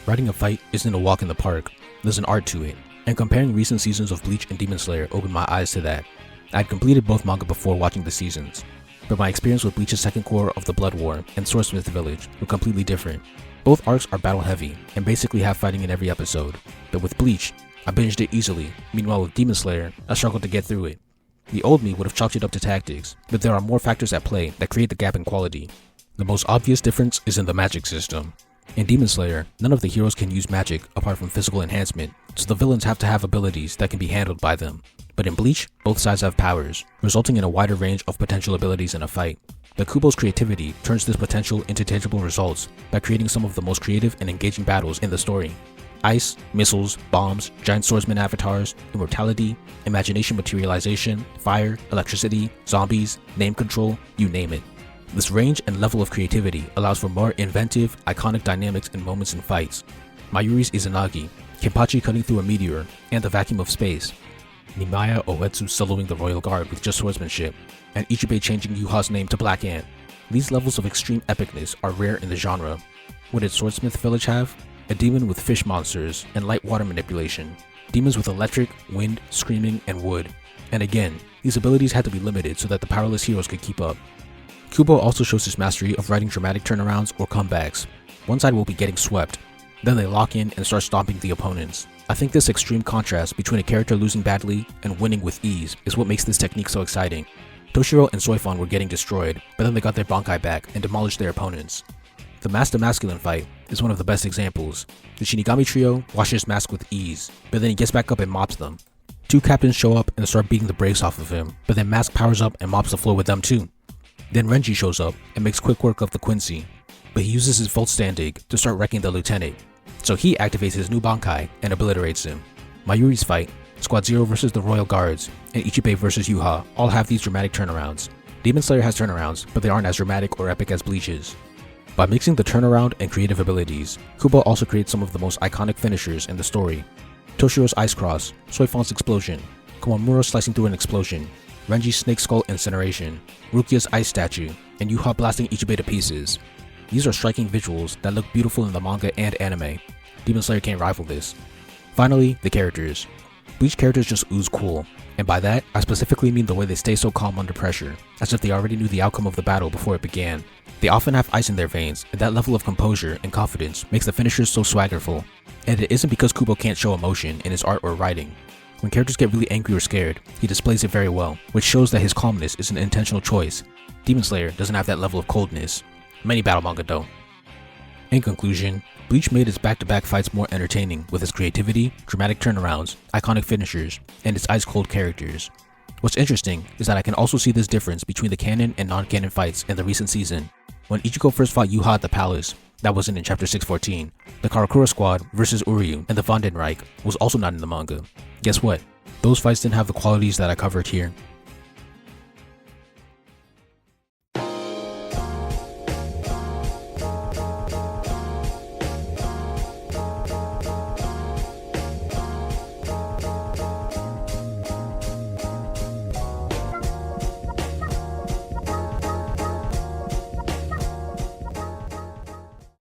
Writing a fight isn't a walk in the park, there's an art to it, and comparing recent seasons of Bleach and Demon Slayer opened my eyes to that. I had completed both manga before watching the seasons, but my experience with Bleach's second core of the Blood War and Swordsmith Village were completely different. Both arcs are battle heavy, and basically have fighting in every episode, but with Bleach, I binged it easily, meanwhile with Demon Slayer, I struggled to get through it. The old me would have chalked it up to tactics, but there are more factors at play that create the gap in quality. The most obvious difference is in the magic system. In Demon Slayer, none of the heroes can use magic apart from physical enhancement, so the villains have to have abilities that can be handled by them. But in Bleach, both sides have powers, resulting in a wider range of potential abilities in a fight. But Kubo's creativity turns this potential into tangible results by creating some of the most creative and engaging battles in the story. Ice, missiles, bombs, giant swordsman avatars, immortality, imagination materialization, fire, electricity, zombies, name control, you name it. This range and level of creativity allows for more inventive, iconic dynamics and moments in fights. Mayuri's Izanagi, Kenpachi cutting through a meteor, and the vacuum of space. Nimaya Oetsu soloing the Royal Guard with just swordsmanship, and Ichibei changing Yuha's name to Black Ant. These levels of extreme epicness are rare in the genre. What did Swordsmith Village have? A demon with fish monsters and light water manipulation, demons with electric, wind, screaming, and wood. And again, these abilities had to be limited so that the powerless heroes could keep up. Kubo also shows his mastery of writing dramatic turnarounds or comebacks. One side will be getting swept, then they lock in and start stomping the opponents. I think this extreme contrast between a character losing badly and winning with ease is what makes this technique so exciting. Toshiro and Soifon were getting destroyed, but then they got their Bankai back and demolished their opponents. The Master Masculine fight is one of the best examples. The Shinigami trio washes Mask with ease, but then he gets back up and mops them. Two captains show up and start beating the brakes off of him, but then Mask powers up and mops the floor with them too. Then Renji shows up and makes quick work of the Quincy, but he uses his Volt Standig to start wrecking the lieutenant, so he activates his new Bankai and obliterates him. Mayuri's fight, Squad Zero versus the Royal Guards, and Ichibei versus Yuha all have these dramatic turnarounds. Demon Slayer has turnarounds, but they aren't as dramatic or epic as Bleach's. By mixing the turnaround and creative abilities, Kubo also creates some of the most iconic finishers in the story. Toshiro's Ice Cross, Soifon's Explosion, Komamura slicing through an explosion, Renji's Snake Skull Incineration, Rukia's Ice Statue, and Yuha blasting Ichibei to pieces. These are striking visuals that look beautiful in the manga and anime. Demon Slayer can't rival this. Finally, the characters. Bleach characters just ooze cool, and by that, I specifically mean the way they stay so calm under pressure, as if they already knew the outcome of the battle before it began. They often have ice in their veins, and that level of composure and confidence makes the finishers so swaggerful. And it isn't because Kubo can't show emotion in his art or writing. When characters get really angry or scared, he displays it very well, which shows that his calmness is an intentional choice. Demon Slayer doesn't have that level of coldness. Many battle manga don't. In conclusion, Bleach made its back-to-back fights more entertaining with its creativity, dramatic turnarounds, iconic finishers, and its ice-cold characters. What's interesting is that I can also see this difference between the canon and non-canon fights in the recent season. When Ichigo first fought Yuha at the palace, that wasn't in chapter 614, the Karakura squad versus Uryu and the Vandenreich was also not in the manga. Guess what? Those fights didn't have the qualities that I covered here.